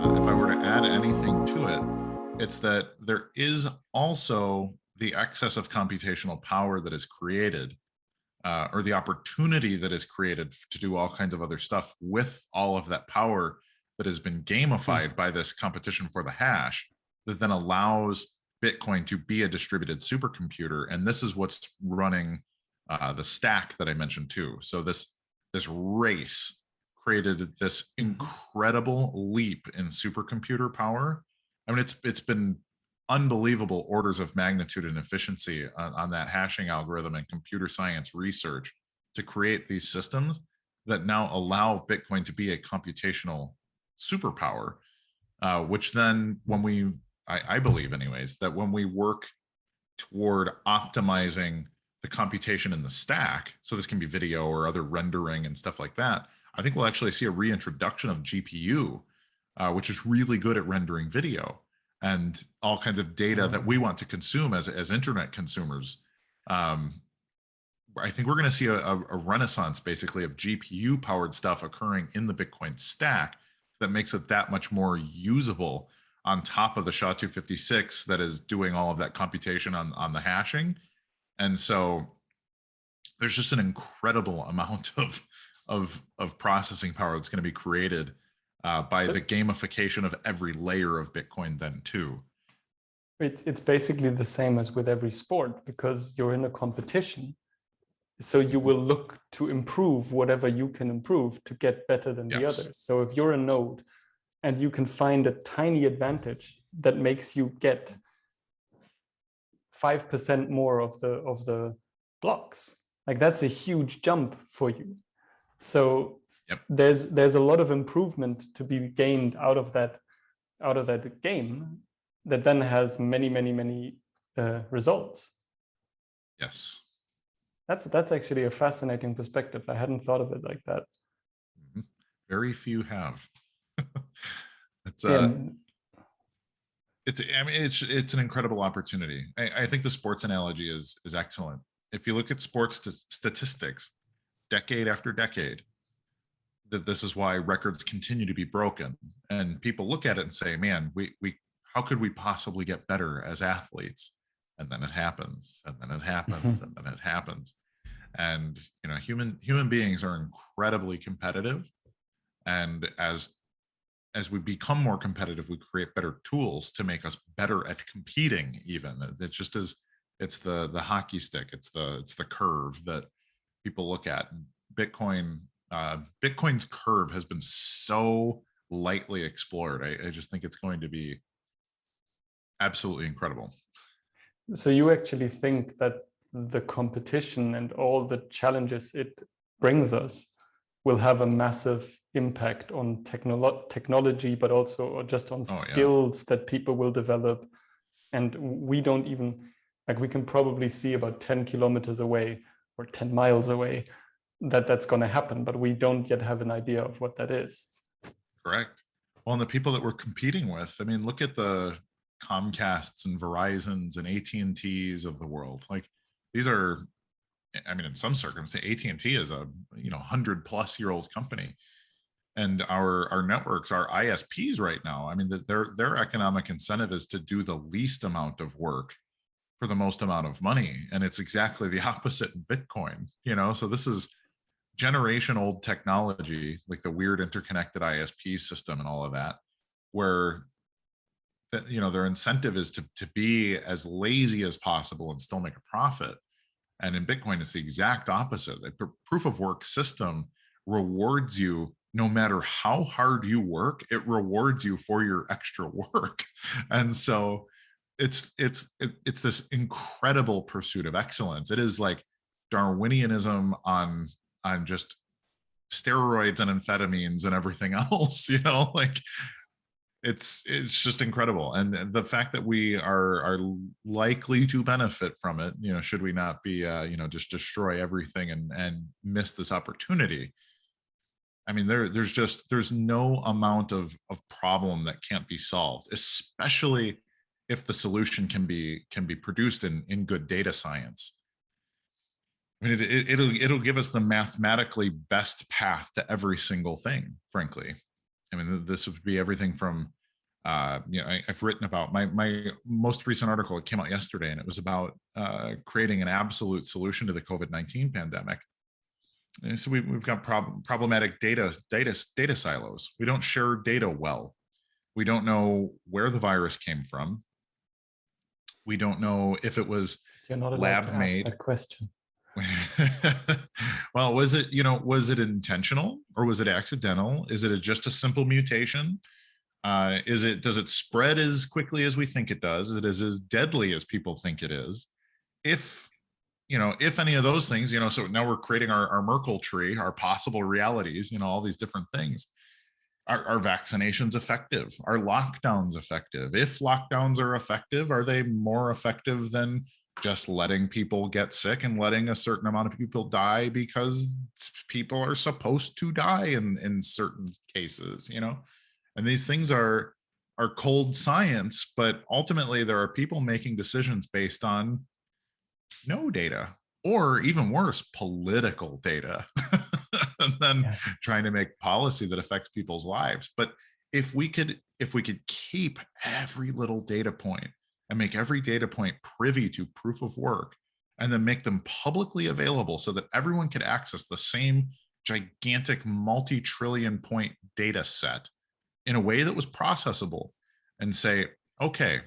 if I were to add anything to it, it's that there is also the excess of computational power that is created, or the opportunity that is created to do all kinds of other stuff with all of that power that has been gamified by this competition for the hash, that then allows Bitcoin to be a distributed supercomputer. And this is what's running the stack that I mentioned too. So this race created this incredible leap in supercomputer power. I mean, it's been unbelievable orders of magnitude in efficiency on that hashing algorithm and computer science research to create these systems that now allow Bitcoin to be a computational superpower, which then I believe anyways, that when we work toward optimizing the computation in the stack, so this can be video or other rendering and stuff like that, I think we'll actually see a reintroduction of GPU, which is really good at rendering video and all kinds of data that we want to consume as internet consumers. I think we're going to see a renaissance basically of GPU powered stuff occurring in the Bitcoin stack that makes it that much more usable on top of the SHA-256 that is doing all of that computation on the hashing. And so there's just an incredible amount of processing power that's going to be created by the gamification of every layer of Bitcoin then too. It's basically the same as with every sport, because you're in a competition. So you will look to improve whatever you can improve to get better than the others. So if you're a node and you can find a tiny advantage that makes you get 5% more of the blocks, like that's a huge jump for you. So there's a lot of improvement to be gained out of that game that then has many results. Yes. That's actually a fascinating perspective. I hadn't thought of it like that. Very few have. It's an incredible opportunity. I think the sports analogy is excellent. If you look at sports statistics, decade after decade, that this is why records continue to be broken, and people look at it and say, "Man, we how could we possibly get better as athletes?" And then it happens, and then it happens, and then it happens. And human beings are incredibly competitive, and as we become more competitive, we create better tools to make us better at competing. Even it just is. It's the hockey stick. It's the curve that people look at. Bitcoin's curve has been so lightly explored. I just think it's going to be absolutely incredible. So you actually think that the competition and all the challenges it brings us will have a massive impact on technology, but also just on skills that people will develop. And we don't even, like, we can probably see about 10 kilometers away or 10 miles away that's going to happen, but we don't yet have an idea of what that is. Correct. Well, and the people that we're competing with, I mean, look at the Comcasts and Verizons and AT&Ts of the world. Like, these are, I mean, in some circumstances, AT&T is a 100-plus-year-old company, and our networks, our ISPs right now, I mean, their economic incentive is to do the least amount of work for the most amount of money, and it's exactly the opposite in Bitcoin. So this is generation old technology, like the weird interconnected ISP system and all of that, where their incentive is to be as lazy as possible and still make a profit. And in Bitcoin, it's the exact opposite. A proof of work system rewards you no matter how hard you work. It rewards you for your extra work. And so it's this incredible pursuit of excellence. It is like Darwinianism on just steroids and amphetamines and everything else. Like, it's just incredible. And the fact that we are likely to benefit from it, should we not be just destroy everything and miss this opportunity. I mean, there's no amount of problem that can't be solved, especially if the solution can be produced in good data science. I mean, it'll give us the mathematically best path to every single thing, frankly. I mean, this would be everything from, I've written about my most recent article. It came out yesterday, and it was about creating an absolute solution to the COVID-19 pandemic. And so we've got problematic data silos. We don't share data well. We don't know where the virus came from. We don't know if it was You're not allowed to lab ask made. that question. Well, was it intentional or was it accidental? Is it just a simple mutation? Does it spread as quickly as we think it does? Is it as deadly as people think it is? If if any of those things, so now we're creating our Merkle tree, our possible realities, all these different things. Are vaccinations effective? Are lockdowns effective? If lockdowns are effective, are they more effective than just letting people get sick and letting a certain amount of people die because people are supposed to die in certain cases, And these things are cold science, but ultimately there are people making decisions based on no data, or even worse, political data, and then trying to make policy that affects people's lives. But if we could keep every little data point and make every data point privy to proof of work, and then make them publicly available so that everyone could access the same gigantic multi-trillion point data set in a way that was processable, and say, okay,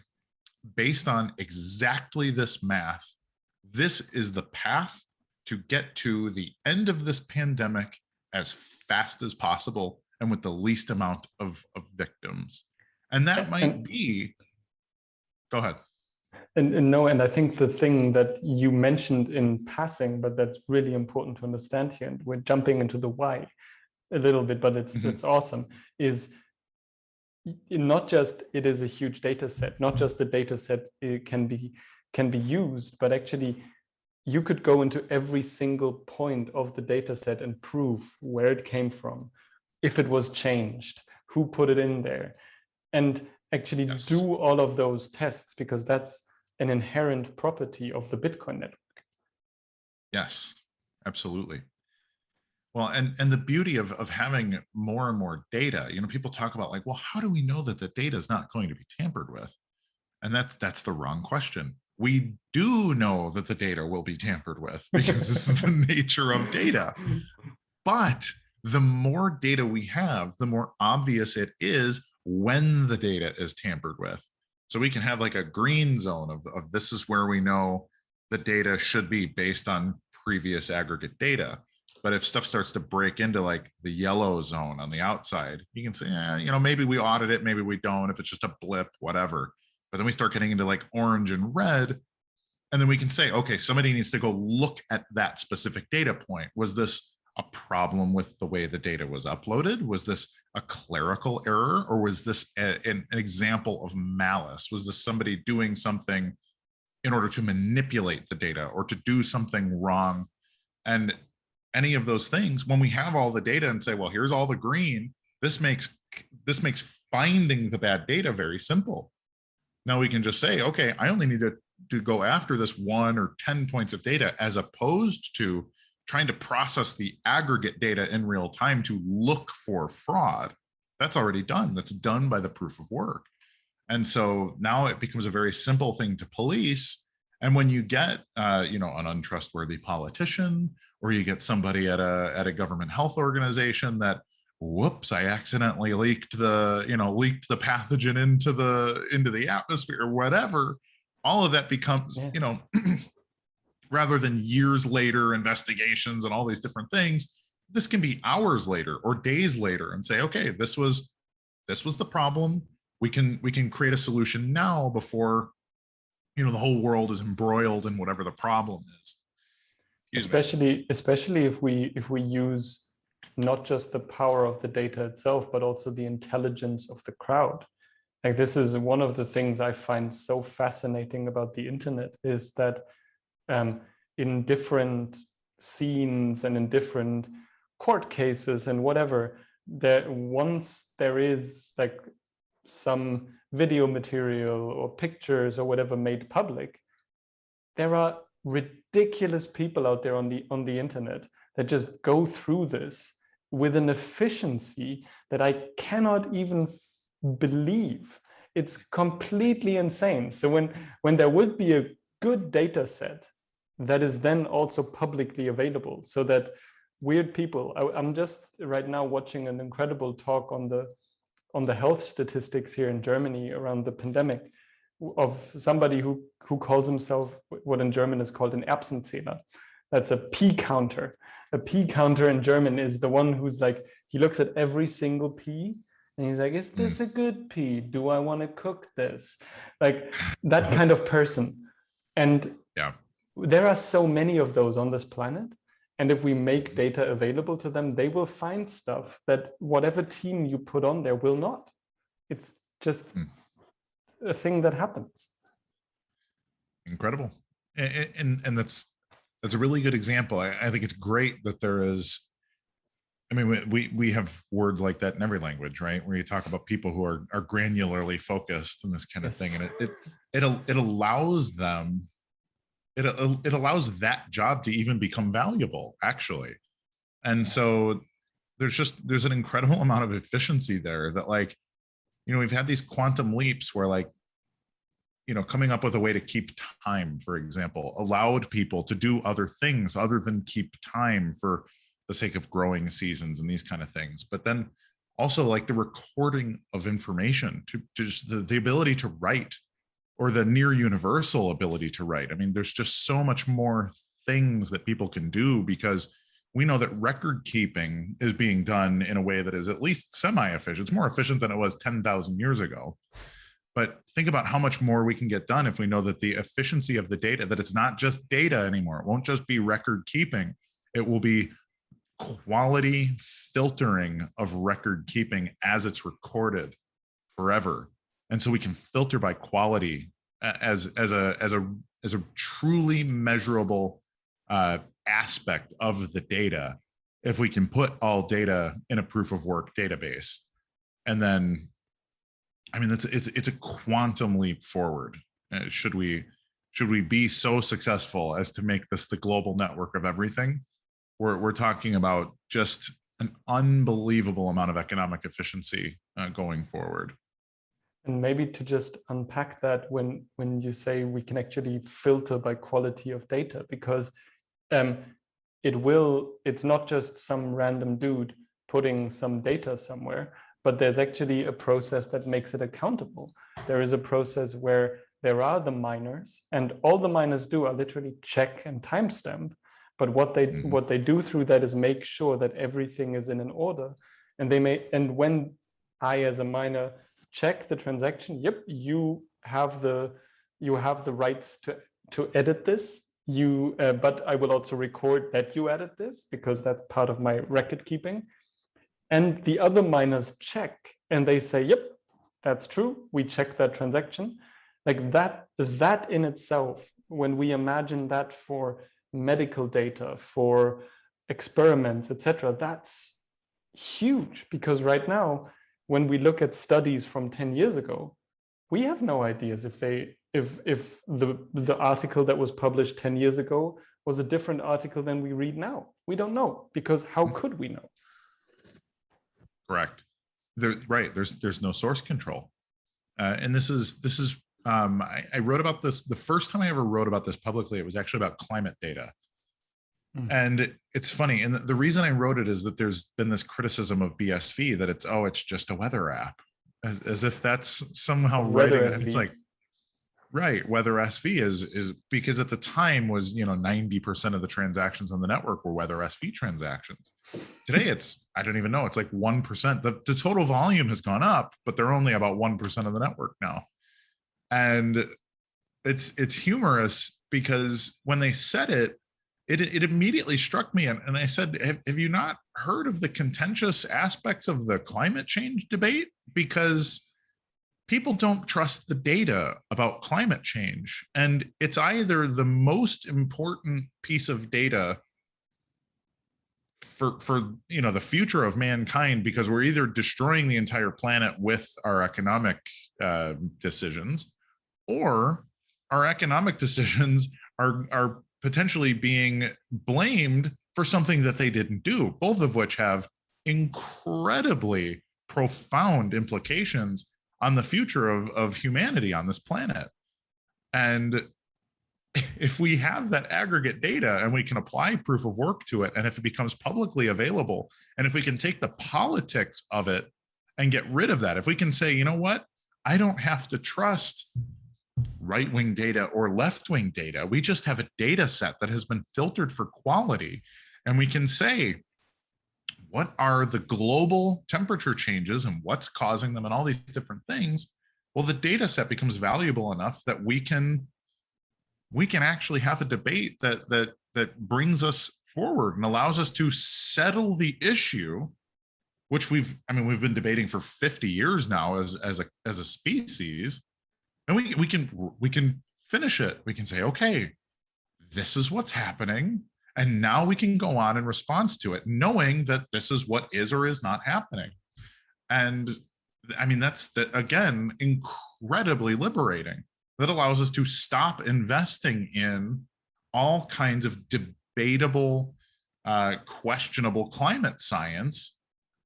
based on exactly this math, this is the path to get to the end of this pandemic as fast as possible and with the least amount of victims. And that might be, go ahead. And I think the thing that you mentioned in passing, but that's really important to understand here, and we're jumping into the why a little bit, but it's awesome, is not just it is a huge data set, not just the data set can be used, but actually you could go into every single point of the data set and prove where it came from, if it was changed, who put it in there, and actually do all of those tests, because that's an inherent property of the Bitcoin network. Yes, absolutely. Well, and the beauty of having more and more data, people talk about like, well, how do we know that the data is not going to be tampered with? And that's the wrong question. We do know that the data will be tampered with because this is the nature of data. But the more data we have, the more obvious it is when the data is tampered with. So we can have like a green zone of this is where we know the data should be based on previous aggregate data. But if stuff starts to break into like the yellow zone on the outside, you can say, maybe we audit it, maybe we don't, if it's just a blip, whatever. But then we start getting into like orange and red. And then we can say, okay, somebody needs to go look at that specific data point. Was this a problem with the way the data was uploaded? Was this a clerical error? Or was this an example of malice? Was this somebody doing something in order to manipulate the data or to do something wrong? And any of those things, when we have all the data and say, well, here's all the green, this makes finding the bad data very simple. Now we can just say, okay, I only need to go after this 1 or 10 points of data, as opposed to trying to process the aggregate data in real time to look for fraud. That's already done. That's done by the proof of work. And so now it becomes a very simple thing to police. And when you get, an untrustworthy politician, or you get somebody at a government health organization that, whoops, I accidentally leaked the pathogen into the atmosphere or whatever, all of that becomes, rather than years later investigations and all these different things, this can be hours later or days later and say, okay, this was the problem. We can create a solution now before, the whole world is embroiled in whatever the problem is. Especially if we use not just the power of the data itself, but also the intelligence of the crowd. Like, this is one of the things I find so fascinating about the internet, is that in different scenes and in different court cases and whatever, that once there is like some video material or pictures or whatever made public, there are ridiculous people out there on the internet that just go through this with an efficiency that I cannot even believe. It's completely insane. So when there would be a good data set that is then also publicly available, so that weird people, I'm just right now watching an incredible talk on the health statistics here in Germany around the pandemic, of somebody who calls himself what in German is called an Erbsenzähler. That's a P counter. A P counter in German is the one who's like, he looks at every single P and he's like, is this a good P? Do I want to cook this? Like that kind of person. And yeah, there are so many of those on this planet. And if we make data available to them, they will find stuff that whatever team you put on there will not. It's just a thing that happens. Incredible. And that's a really good example. I think it's great that there is, I mean, we have words like that in every language, right? Where you talk about people who are granularly focused and this kind of thing. And it allows them, it allows that job to even become valuable, actually. And so there's an incredible amount of efficiency there that, like, we've had these quantum leaps where, like, coming up with a way to keep time, for example, allowed people to do other things other than keep time for the sake of growing seasons and these kind of things. But then also, like, the recording of information, to just the ability to write, or the near universal ability to write. I mean, there's just so much more things that people can do, because we know that record keeping is being done in a way that is at least semi-efficient. It's more efficient than it was 10,000 years ago. But think about how much more we can get done if we know that the efficiency of the data, that it's not just data anymore. It won't just be record keeping. It will be quality filtering of record keeping as it's recorded forever. And so we can filter by quality as a truly measurable aspect of the data, if we can put all data in a proof of work database. And then, I mean, it's a quantum leap forward. Should we be so successful as to make this the global network of everything, we're talking about just an unbelievable amount of economic efficiency going forward. And maybe to just unpack that, when you say we can actually filter by quality of data, because it's not just some random dude putting some data somewhere, but there's actually a process that makes it accountable. There is a process where there are the miners, and all the miners do are literally check and timestamp. But what they do through that is make sure that everything is in an order. And when I, as a miner, check the transaction, yep, you have the rights to edit this. But I will also record that you edit this, because that's part of my record keeping. And the other miners check and they say, yep, that's true. We checked that transaction. Like that in itself, when we imagine that for medical data, for experiments, etc., that's huge. Because right now, when we look at studies from 10 years ago, we have no ideas if the article that was published 10 years ago was a different article than we read now. We don't know, because how could we know? Correct. Right. There's no source control. And this is I wrote about this, the first time I ever wrote about this publicly, it was actually about climate data. And it's funny. And the reason I wrote it is that there's been this criticism of BSV that it's just a weather app, as if that's somehow writing. It's like, right, weather SV is because at the time was 90% of the transactions on the network were weather SV transactions. Today it's, I don't even know, it's like 1%. The total volume has gone up, but they're only about 1% of the network now. And it's humorous, because when they said it immediately struck me, and I said, have you not heard of the contentious aspects of the climate change debate? Because people don't trust the data about climate change, and it's either the most important piece of data for the future of mankind, because we're either destroying the entire planet with our economic decisions, or our economic decisions are potentially being blamed for something that they didn't do, both of which have incredibly profound implications on the future of humanity on this planet. And if we have that aggregate data and we can apply proof of work to it, and if it becomes publicly available, and if we can take the politics of it and get rid of that, if we can say, you know what, I don't have to trust right-wing data or left-wing data. We just have a data set that has been filtered for quality. And we can say, what are the global temperature changes and what's causing them and all these different things? Well, the data set becomes valuable enough that we can actually have a debate that brings us forward and allows us to settle the issue, which we've been debating for 50 years now as a species. And we can finish it. We can say, okay, this is what's happening, and now we can go on in response to it, knowing that this is what is or is not happening. And I mean, that's again incredibly liberating. That allows us to stop investing in all kinds of debatable, questionable climate science,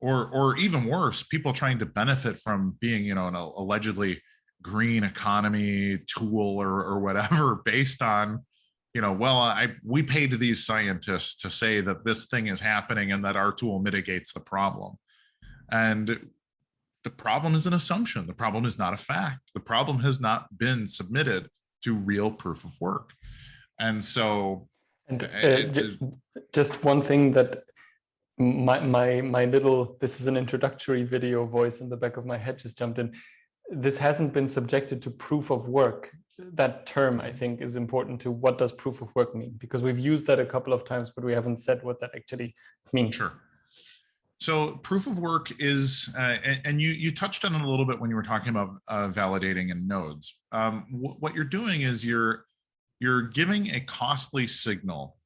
or even worse, people trying to benefit from being, an allegedly green economy tool or whatever, based on, we paid these scientists to say that this thing is happening and that our tool mitigates the problem. And the problem is an assumption. The problem is not a fact. The problem has not been submitted to real proof of work. And so just one thing that my little, this is an introductory video voice in the back of my head just jumped in. This hasn't been subjected to proof of work. That term, I think, is important to what does proof of work mean, because we've used that a couple of times, but we haven't said what that actually means. Sure. So proof of work is, and you touched on it a little bit when you were talking about validating in nodes. What you're doing is you're giving a costly signal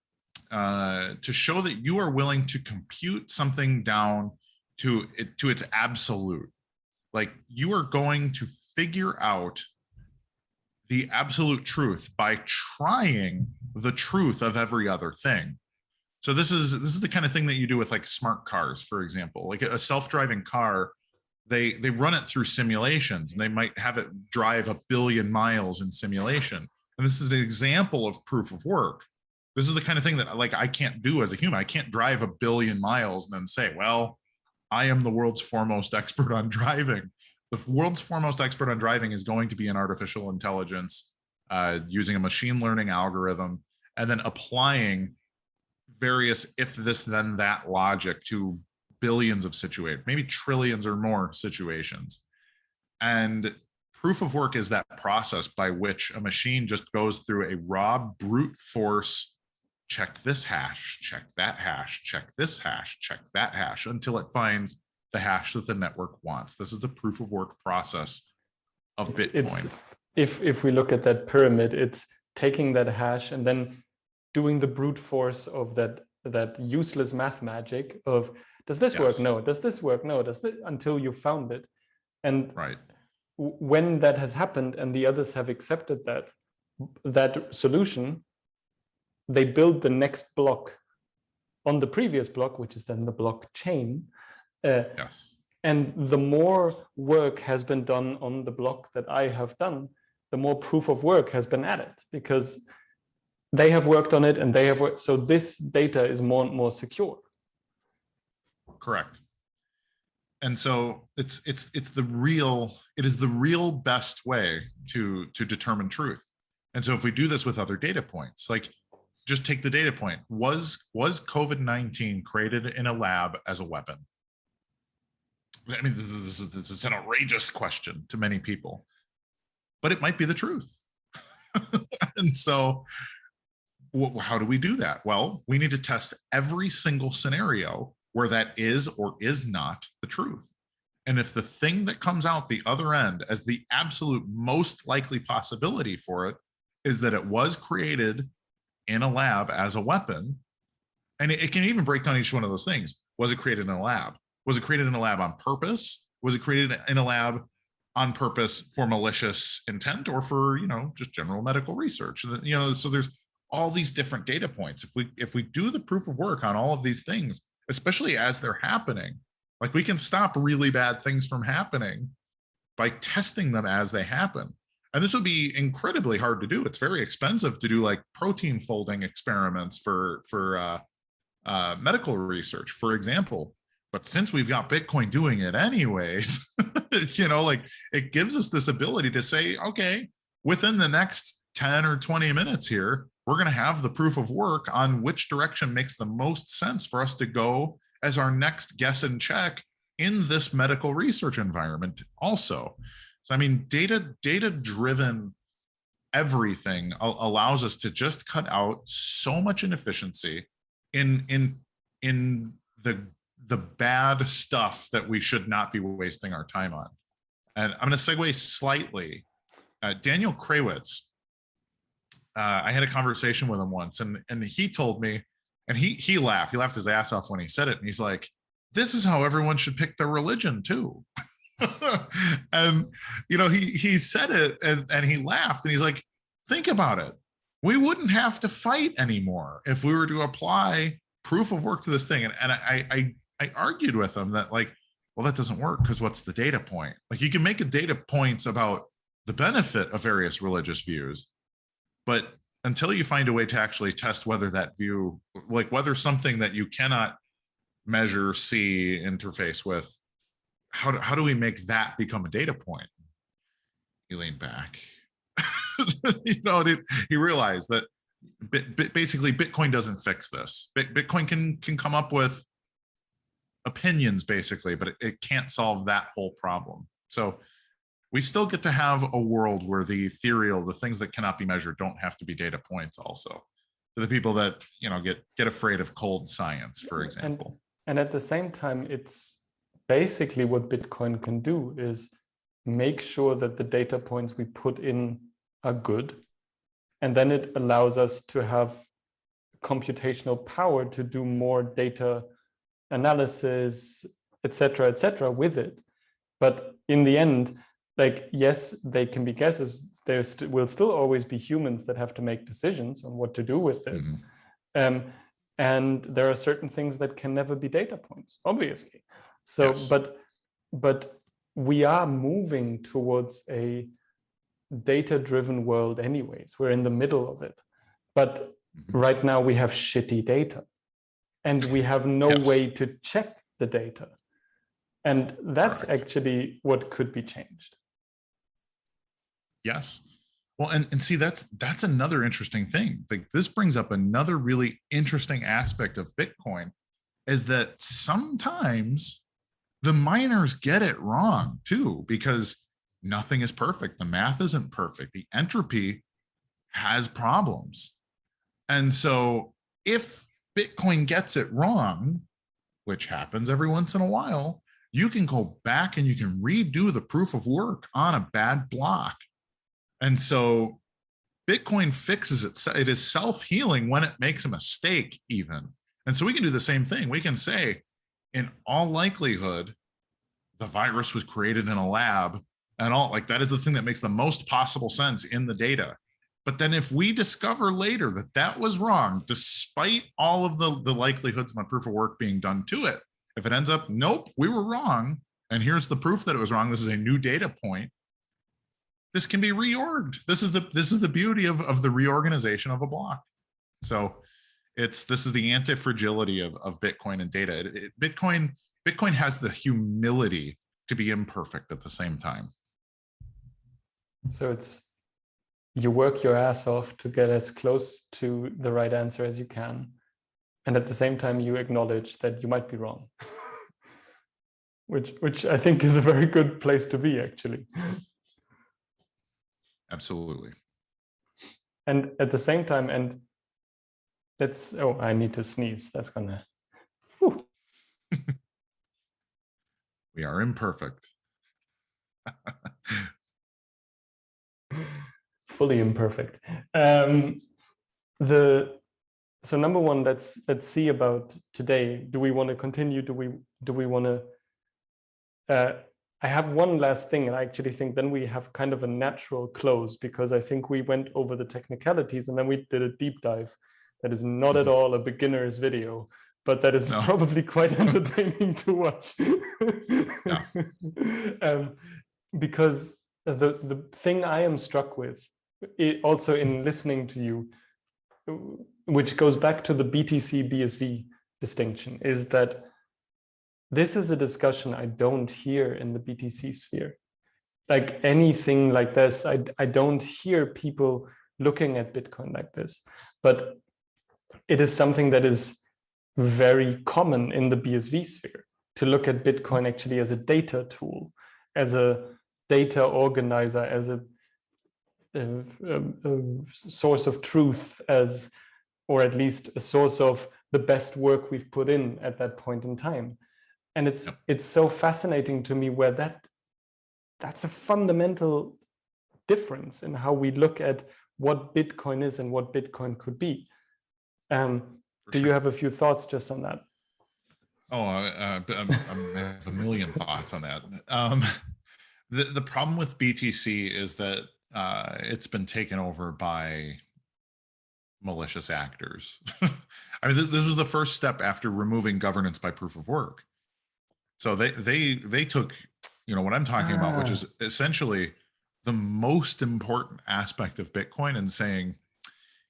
to show that you are willing to compute something down to its absolute. Like, you are going to figure out the absolute truth by trying the truth of every other thing. So this is the kind of thing that you do with like smart cars, for example. Like a self-driving car, they run it through simulations, and they might have it drive 1 billion miles in simulation. And this is an example of proof of work. This is the kind of thing that, like, I can't do as a human. I can't drive 1 billion miles and then say, well, I am the world's foremost expert on driving. The world's foremost expert on driving is going to be an artificial intelligence using a machine learning algorithm, and then applying various if this then that logic to billions of situations, maybe trillions or more situations. And proof of work is that process by which a machine just goes through a raw brute force, check this hash, check that hash, check this hash, check that hash, until it finds the hash that the network wants. This is the proof of work process of Bitcoin. If we look at that pyramid, it's taking that hash and then doing the brute force of that useless math magic of, does this work? No. Does this work? No. Does this, until you found it. And right. When that has happened and the others have accepted that solution, they build the next block on the previous block, which is then the blockchain. Yes. And the more work has been done on the block that I have done, the more proof of work has been added, because they have worked on it and they have worked. So this data is more and more secure. Correct. And so it is the real best way to determine truth. And so if we do this with other data points, like, just take the data point. Was COVID-19 created in a lab as a weapon? I mean, this is an outrageous question to many people, but it might be the truth. And so how do we do that? Well, we need to test every single scenario where that is or is not the truth. And if the thing that comes out the other end as the absolute most likely possibility for it is that it was created in a lab as a weapon, and it can even break down each one of those things. Was it created in a lab? Was it created in a lab on purpose? Was it created in a lab on purpose for malicious intent, or for, just general medical research? So there's all these different data points. If we do the proof of work on all of these things, especially as they're happening. Like we can stop really bad things from happening by testing them as they happen. And this would be incredibly hard to do. It's very expensive to do like protein folding experiments for medical research, for example. But since we've got Bitcoin doing it anyways, like it gives us this ability to say, okay, within the next 10 or 20 minutes here, we're going to have the proof of work on which direction makes the most sense for us to go as our next guess and check in this medical research environment also. So, I mean, data driven everything allows us to just cut out so much inefficiency in the bad stuff that we should not be wasting our time on. And I'm going to segue slightly. Daniel Krawitz, I had a conversation with him once, and he told me, and he laughed his ass off when he said it, and he's like, this is how everyone should pick their religion too. And he said it, and he laughed, and he's like, think about it. We wouldn't have to fight anymore if we were to apply proof of work to this thing. And I argued with him that, like, well, that doesn't work, because what's the data point? Like, you can make a data points about the benefit of various religious views, but until you find a way to actually test whether that view, like whether something that you cannot measure, see, interface with, how do we make that become a data point? He leaned back. He realized that basically Bitcoin doesn't fix this. Bitcoin can come up with opinions basically, but it can't solve that whole problem. So we still get to have a world where the ethereal, the things that cannot be measured, don't have to be data points also. To the people that get afraid of cold science, for example. And at the same time, it's basically what Bitcoin can do is make sure that the data points we put in are good. And then it allows us to have computational power to do more data analysis, et cetera, with it. But in the end, like, yes, they can be guesses. There will still always be humans that have to make decisions on what to do with this. Mm-hmm. And there are certain things that can never be data points, obviously. So, yes. But we are moving towards a data-driven world anyways. We're in the middle of it. But right now we have shitty data, and we have no way to check the data. And that's actually what could be changed. Yes. Well, and see, that's another interesting thing. Like, this brings up another really interesting aspect of Bitcoin, is that sometimes the miners get it wrong too, because nothing is perfect. The math isn't perfect. The entropy has problems. And so if Bitcoin gets it wrong, which happens every once in a while, you can go back and you can redo the proof of work on a bad block. And so Bitcoin fixes it. It is self-healing when it makes a mistake even. And so we can do the same thing. We can say, in all likelihood, the virus was created in a lab, and all, like, that is the thing that makes the most possible sense in the data. But then if we discover later that that was wrong, despite all of the likelihoods and the proof of work being done to it, if it ends up, nope, we were wrong, and here's the proof that it was wrong, this is a new data point, this can be reorged. This is the beauty of the reorganization of a block. So this is the antifragility of Bitcoin and data. Bitcoin has the humility to be imperfect at the same time. So it's, you work your ass off to get as close to the right answer as you can. And at the same time, you acknowledge that you might be wrong, which I think is a very good place to be, actually. Absolutely. And at the same time, and that's, oh, I need to sneeze. That's gonna, whew. We are imperfect. Fully imperfect. So number one, let's see about today. Do we want to continue? Do we want to? I have one last thing, and I actually think then we have kind of a natural close, because I think we went over the technicalities and then we did a deep dive that is not at all a beginner's video. but that is No. probably quite entertaining to watch. Yeah. um, because the thing I am struck with, also in listening to you, which goes back to the BTC BSV distinction, is that this is a discussion I don't hear in the BTC sphere. Like anything like this, I don't hear people looking at Bitcoin like this, but it is something that is very common in the BSV sphere, to look at Bitcoin actually as a data tool, as a data organizer, as a source of truth, as, or at least a source of the best work we've put in at that point in time. And it's so fascinating to me where that's a fundamental difference in how we look at what Bitcoin is and what Bitcoin could be. Do you have a few thoughts just on that? Oh, I have a million thoughts on that. The problem with BTC is that it's been taken over by malicious actors. I mean, this was the first step after removing governance by proof of work. So they took, what I'm talking about, which is essentially the most important aspect of Bitcoin, and saying,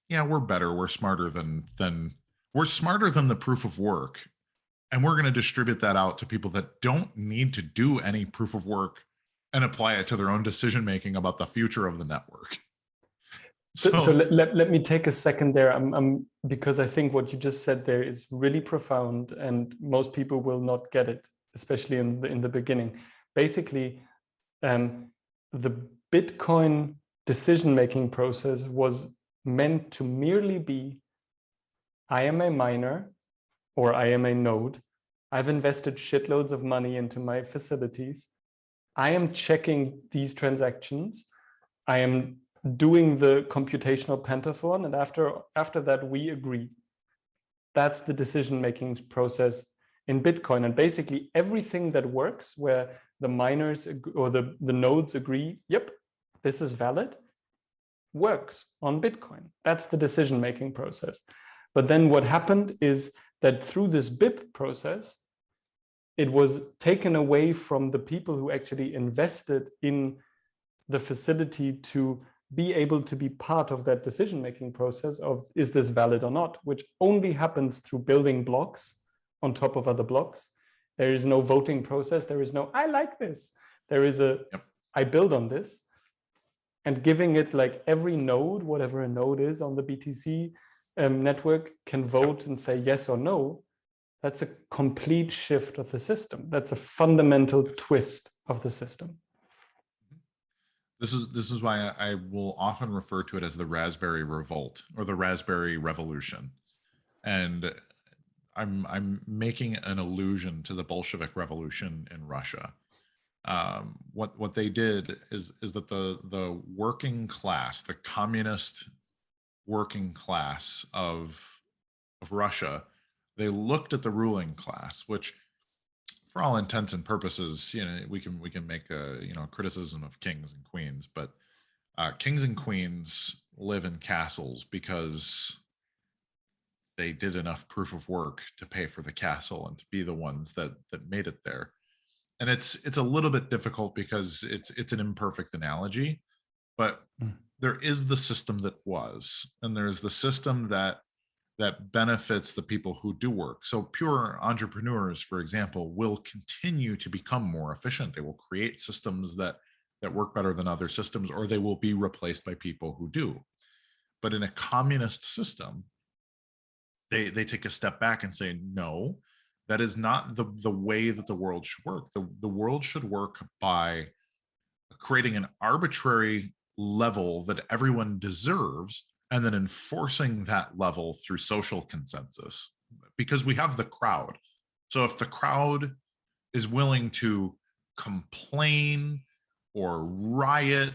yeah, we're better, we're smarter than the proof of work, and we're going to distribute that out to people that don't need to do any proof of work and apply it to their own decision making about the future of the network. So let me take a second there, because I think what you just said there is really profound, and most people will not get it, especially in the beginning. Basically, the Bitcoin decision-making process was meant to merely be, I am a miner, or I am a node. I've invested shitloads of money into my facilities. I am checking these transactions. I am doing the computational pentathlon, and after that we agree. That's the decision-making process in Bitcoin. And basically everything that works, where the miners or the nodes agree, yep, this is valid, works on Bitcoin. That's the decision-making process. But then what happened is that through this BIP process, it was taken away from the people who actually invested in the facility to be able to be part of that decision-making process of, is this valid or not, which only happens through building blocks on top of other blocks. There is no voting process. There is no, I like this. There is a, I build on this, and giving it, like, every node, whatever a node is on the BTC network, can vote and say yes or no. That's a complete shift of the system. That's a fundamental twist of the system. This is why I will often refer to it as the Raspberry Revolt or the Raspberry Revolution, and I'm making an allusion to the Bolshevik Revolution in Russia. What they did is that the working class, the communist working class of Russia, they looked at the ruling class, which, for all intents and purposes, we can make a criticism of kings and queens, but kings and queens live in castles because they did enough proof of work to pay for the castle and to be the ones that made it there. And it's a little bit difficult because it's an imperfect analogy, but there is the system that was, and there's the system that benefits the people who do work. So pure entrepreneurs, for example, will continue to become more efficient. They will create systems that work better than other systems, or they will be replaced by people who do. But in a communist system, they take a step back and say, no, that is not the way that the world should work. The world should work by creating an arbitrary level that everyone deserves, and then enforcing that level through social consensus, because we have the crowd. So if the crowd is willing to complain or riot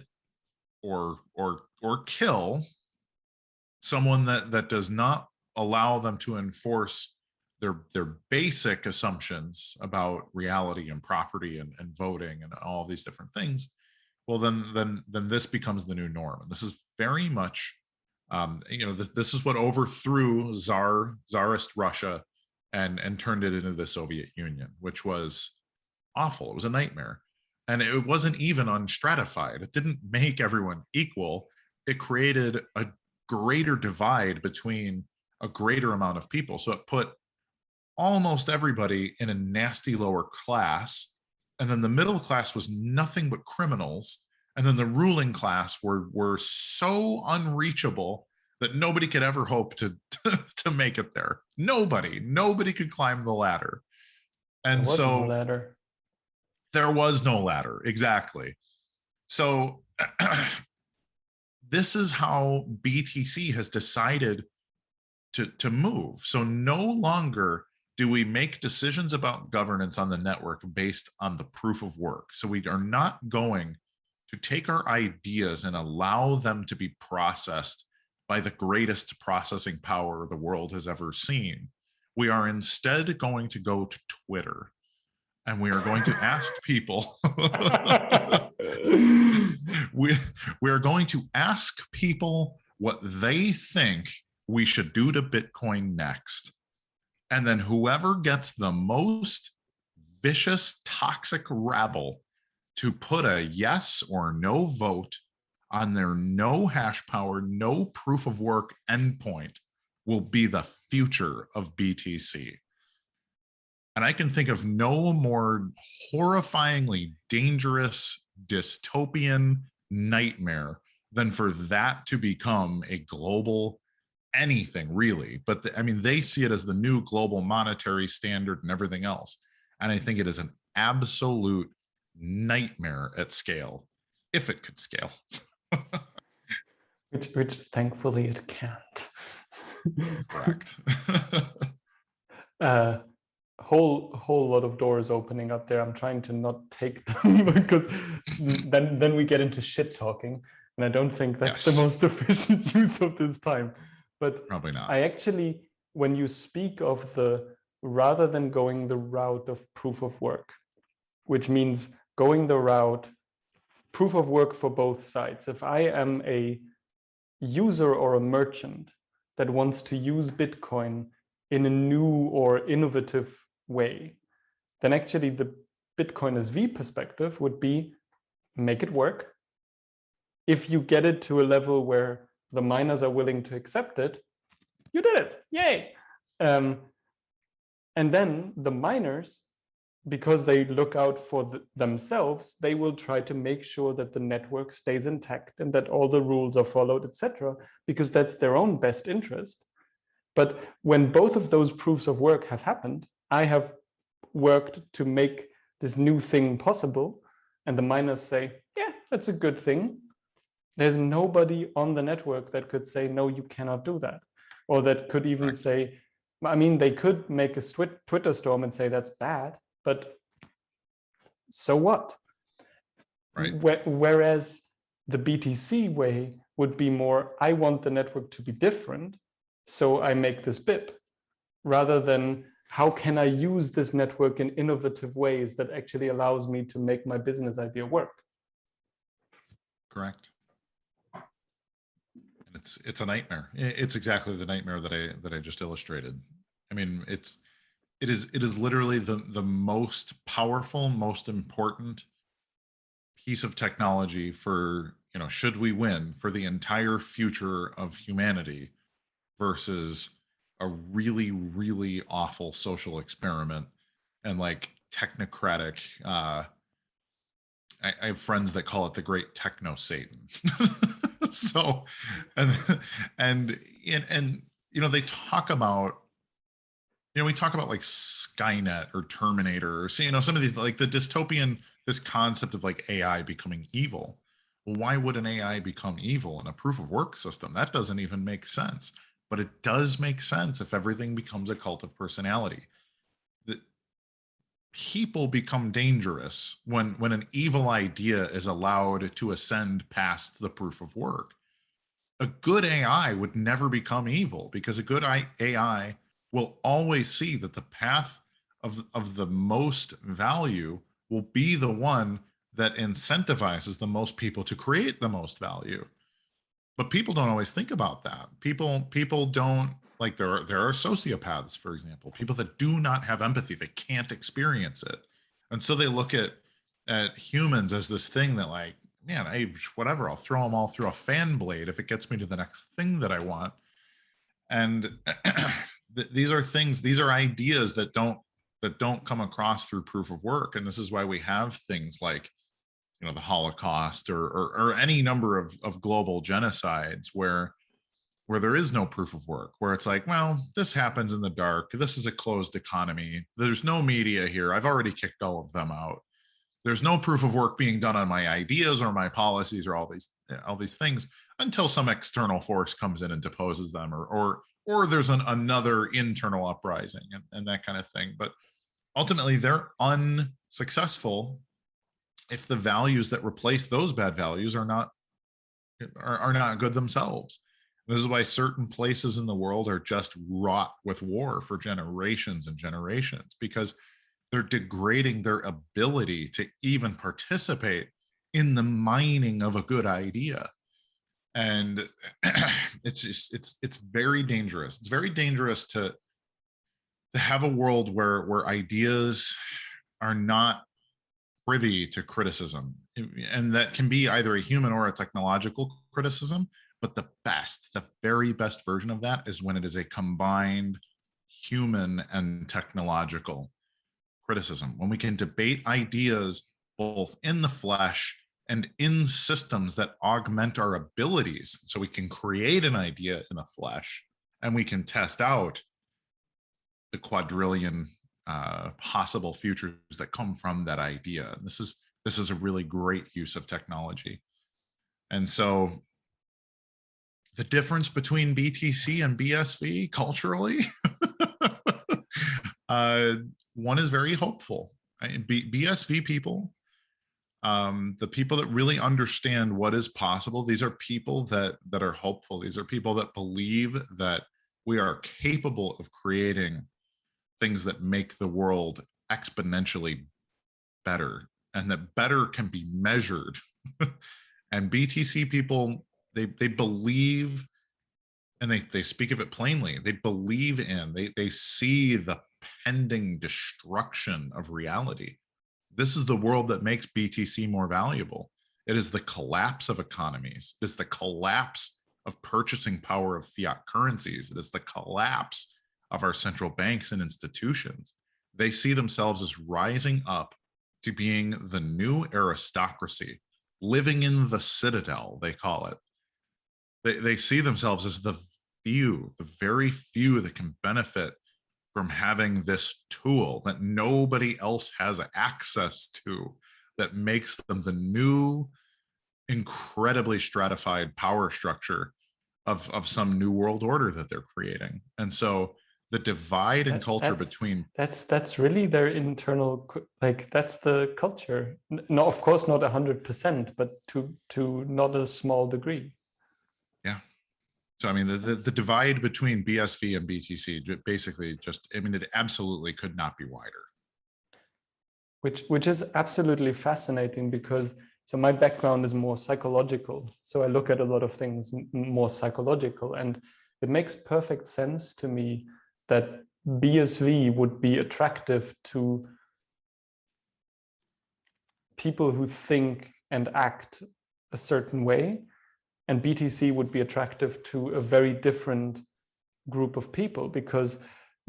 or kill someone that does not allow them to enforce their basic assumptions about reality and property and voting and all these different things, well, then this becomes the new norm. And this is very much, this is what overthrew Tsarist Russia and turned it into the Soviet Union, which was awful. It was a nightmare. And it wasn't even unstratified. It didn't make everyone equal. It created a greater divide between a greater amount of people. So it put almost everybody in a nasty lower class. And then the middle class was nothing but criminals. And then the ruling class were so unreachable that nobody could ever hope to make it there. Nobody could climb the ladder. There And was no so ladder. there was no ladder. Exactly. So this is how BTC has decided to move. So no longer do we make decisions about governance on the network based on the proof of work. So we are not going to take our ideas and allow them to be processed by the greatest processing power the world has ever seen. We are instead going to go to Twitter and we are going to ask people we are going to ask people what they think we should do to Bitcoin next. And then whoever gets the most vicious, toxic rabble to put a yes or no vote on their no hash power, no proof of work endpoint will be the future of BTC. And I can think of no more horrifyingly dangerous dystopian nightmare than for that to become a global anything really. But I mean, they see it as the new global monetary standard and everything else. And I think it is an absolute nightmare at scale, if it could scale. which thankfully it can't. Correct. Whole lot of doors opening up there. I'm trying to not take them because then we get into shit talking, and I don't think that's the most efficient use of this time. But probably not. I actually, when you speak of rather than going the route of proof of work, which means going the route proof of work for both sides. If I am a user or a merchant that wants to use Bitcoin in a new or innovative way, then actually the Bitcoin SV perspective would be make it work. If you get it to a level where the miners are willing to accept it, you did it, yay. And then the miners, because they look out for themselves, they will try to make sure that the network stays intact and that all the rules are followed, etc., because that's their own best interest. But when both of those proofs of work have happened, I have worked to make this new thing possible, and the miners say, yeah, that's a good thing. There's nobody on the network that could say, no, you cannot do that. Or that could even say, I mean, they could make a Twitter storm and say that's bad, but so what? Right. Whereas the BTC way would be more, I want the network to be different, so I make this BIP, rather than how can I use this network in innovative ways that actually allows me to make my business idea work? Correct. And it's a nightmare. It's exactly the nightmare that I just illustrated. I mean, it is literally the most powerful, most important piece of technology for, should we win, for the entire future of humanity, versus a really, really awful social experiment and like technocratic. I have friends that call it the great techno Satan. So, and they talk about, we talk about like Skynet or Terminator, or some of these, like the dystopian, this concept of like AI becoming evil. Well, why would an AI become evil in a proof of work system? That doesn't even make sense. But it does make sense if everything becomes a cult of personality. That people become dangerous when an evil idea is allowed to ascend past the proof of work. A good AI would never become evil, because a good AI will always see that the path of the most value will be the one that incentivizes the most people to create the most value. But people don't always think about that. People don't Like there are sociopaths, for example, people that do not have empathy, they can't experience it, and so they look at humans as this thing that, like, man, whatever, I'll throw them all through a fan blade if it gets me to the next thing that I want. And these are things, these are ideas that don't come across through proof of work, and this is why we have things like, the Holocaust, or any number of global genocides where there is no proof of work, where it's like, well, this happens in the dark, this is a closed economy, there's no media here, I've already kicked all of them out, there's no proof of work being done on my ideas or my policies or all these things, until some external force comes in and deposes them, or there's another internal uprising, and that kind of thing. But ultimately they're unsuccessful if the values that replace those bad values are not good themselves. This is why certain places in the world are just wrought with war for generations and generations, because they're degrading their ability to even participate in the mining of a good idea. And it's very dangerous. It's very dangerous to have a world where ideas are not privy to criticism, and that can be either a human or a technological criticism. But the very best version of that is when it is a combined human and technological criticism, when we can debate ideas both in the flesh and in systems that augment our abilities, so we can create an idea in the flesh and we can test out the quadrillion possible futures that come from that idea. This is a really great use of technology. And so the difference between BTC and BSV culturally, one is very hopeful. BSV people, the people that really understand what is possible, these are people that are hopeful. These are people that believe that we are capable of creating things that make the world exponentially better, and that better can be measured. And BTC people, they believe, and they speak of it plainly. They believe in, they see the pending destruction of reality. This is the world that makes BTC more valuable. It is the collapse of economies. It is the collapse of purchasing power of fiat currencies. It is the collapse of our central banks and institutions. They see themselves as rising up to being the new aristocracy, living in the citadel, they call it. They see themselves as the very few that can benefit from having this tool that nobody else has access to, that makes them the new incredibly stratified power structure of some new world order that they're creating. And so the divide in culture between that's really their internal, like, that's the culture. No, of course not 100%, but to not a small degree. Yeah. So I mean, the divide between BSV and BTC basically just, I mean, it absolutely could not be wider. Which is absolutely fascinating, because so my background is more psychological. So I look at a lot of things more psychological, and it makes perfect sense to me that BSV would be attractive to people who think and act a certain way, and BTC would be attractive to a very different group of people, because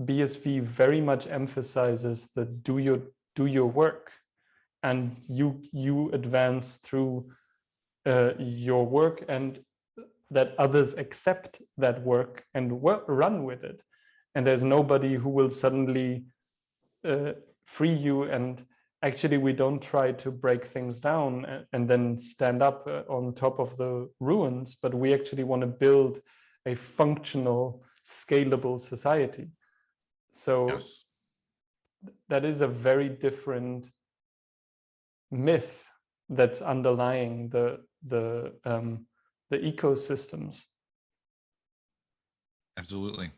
BSV very much emphasizes the do your work, and you advance through your work, and that others accept that work and run with it, and there's nobody who will suddenly free you. And actually we don't try to break things down and then stand up on top of the ruins, but we actually want to build a functional, scalable society. So Yes. that is a very different myth that's underlying the ecosystems. Absolutely.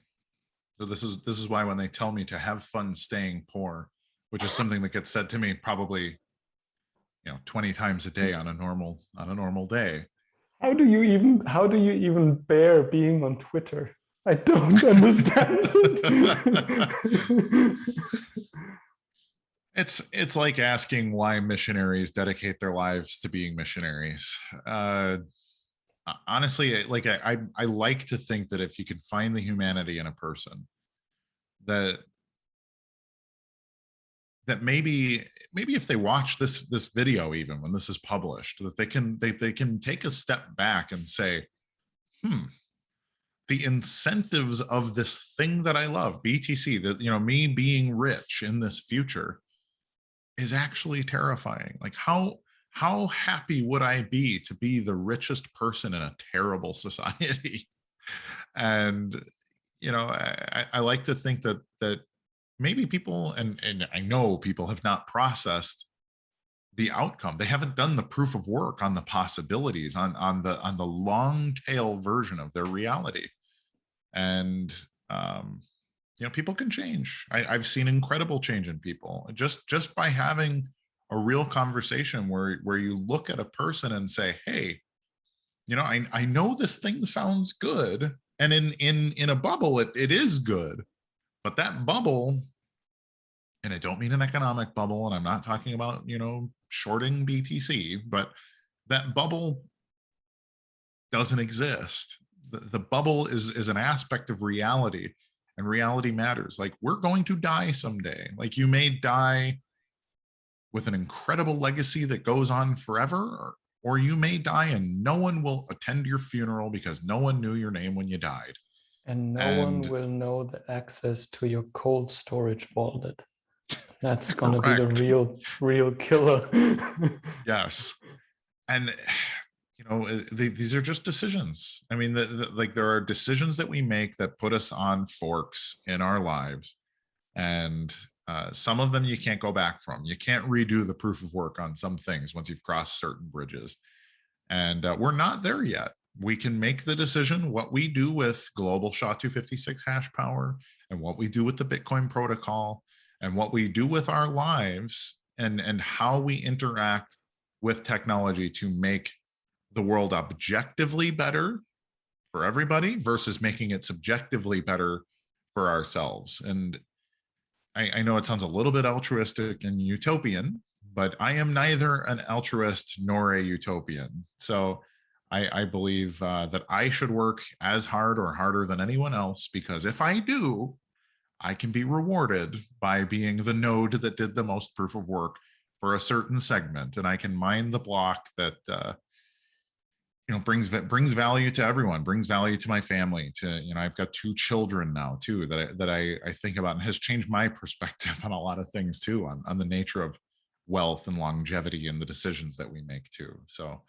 So this is why when they tell me to have fun staying poor, which is something that gets said to me probably 20 times a day on a normal day. How do you even bear being on Twitter? I don't understand it. It's like asking why missionaries dedicate their lives to being missionaries. Honestly, like I like to think that if you can find the humanity in a person, that maybe if they watch this video, even when this is published, that they can take a step back and say, the incentives of this thing that I love, BTC, that me being rich in this future is actually terrifying. Like how happy would I be to be the richest person in a terrible society? And I like to think that maybe people, and I know people have not processed the outcome. They haven't done the proof of work on the possibilities, on the long tail version of their reality. And people can change. I've seen incredible change in people just by having a real conversation where you look at a person and say, hey, I know this thing sounds good, and in a bubble it is good, but that bubble, and I don't mean an economic bubble, and I'm not talking about shorting BTC, but that bubble doesn't exist. The bubble is an aspect of reality, and reality matters. Like, we're going to die someday. Like, you may die with an incredible legacy that goes on forever, or you may die and no one will attend your funeral because no one knew your name when you died. And no one And will know the access to your cold storage wallet. That's going to be the correct. real killer. Yes. And these are just decisions. I mean, like, there are decisions that we make that put us on forks in our lives, and some of them you can't go back from. You can't redo the proof of work on some things once you've crossed certain bridges, and we're not there yet. We can make the decision what we do with global SHA-256 hash power, and what we do with the Bitcoin protocol, and what we do with our lives, and how we interact with technology to make the world objectively better for everybody versus making it subjectively better for ourselves. And I know it sounds a little bit altruistic and utopian, but I am neither an altruist nor a utopian. So I believe that I should work as hard or harder than anyone else, because if I do, I can be rewarded by being the node that did the most proof of work for a certain segment, and I can mine the block that brings value to everyone, brings value to my family. To I've got 2 children now too that I think about, and has changed my perspective on a lot of things too, on the nature of wealth and longevity and the decisions that we make too. So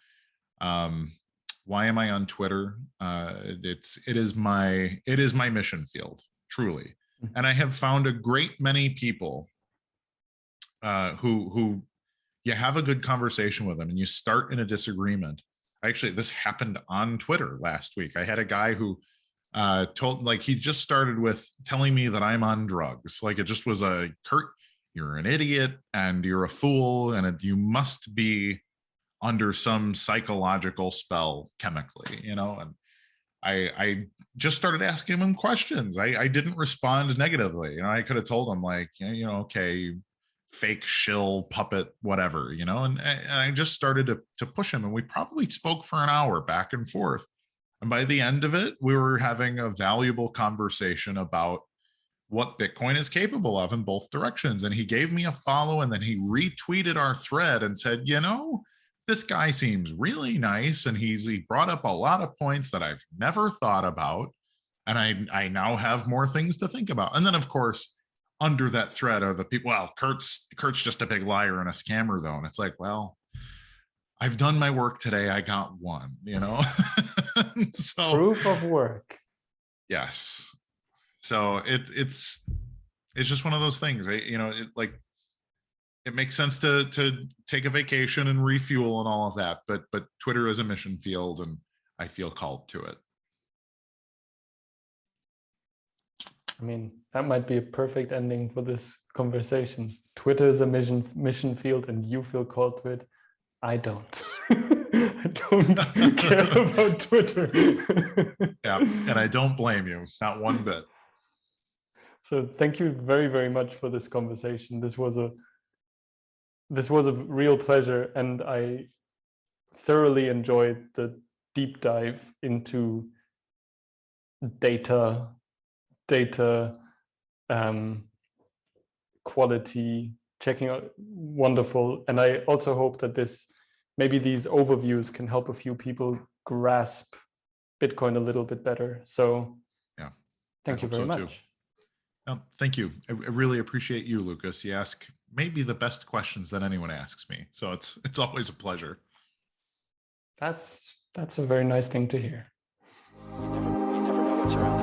why am I on Twitter? It is my mission field, truly. And I have found a great many people who you have a good conversation with them, and you start in a disagreement. Actually, this happened on Twitter last week. I had a guy who told, like, he just started with telling me that I'm on drugs. Like, it just was Kurt, you're an idiot and you're a fool, and you must be under some psychological spell chemically, and I just started asking him questions. I didn't respond negatively. I could have told him, like, okay, fake shill puppet, whatever, and I just started to push him, and we probably spoke for an hour back and forth. And by the end of it, we were having a valuable conversation about what Bitcoin is capable of in both directions. And he gave me a follow, and then he retweeted our thread and said, this guy seems really nice, and he brought up a lot of points that I've never thought about, and I now have more things to think about. And then, of course, under that thread are the people, well, Kurt's just a big liar and a scammer, though. And it's like, well, I've done my work today. I got one, So Proof of work. yes. So it's just one of those things. It makes sense to take a vacation and refuel and all of that, but Twitter is a mission field, and I feel called to it. I mean, that might be a perfect ending for this conversation. Twitter is a mission field, and you feel called to it. I don't. I don't care about Twitter. Yeah, and I don't blame you, not one bit. So thank you very, very much for this conversation. This was a real pleasure, and I thoroughly enjoyed the deep dive into data, data quality, checking out. Wonderful. And I also hope that maybe these overviews can help a few people grasp Bitcoin a little bit better. So Yeah, I thank you hope very so too. much. Thank you. I really appreciate you, Lucas. You ask maybe the best questions that anyone asks me. So it's always a pleasure. That's a very nice thing to hear. You never know what's around the